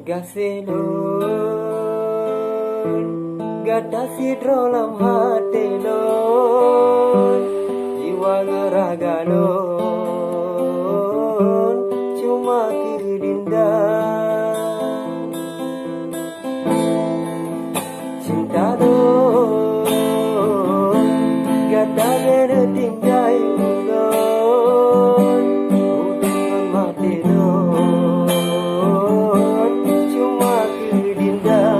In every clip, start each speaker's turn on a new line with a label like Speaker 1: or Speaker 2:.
Speaker 1: Gaselon gada sidrolam hati lon, jiwa geraga lon, cuma kidindan cinta lon gada beretinggai lon, hubungan mati lon, cuma kidindan.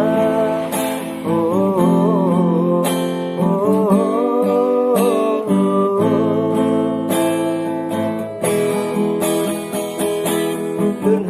Speaker 1: Đừng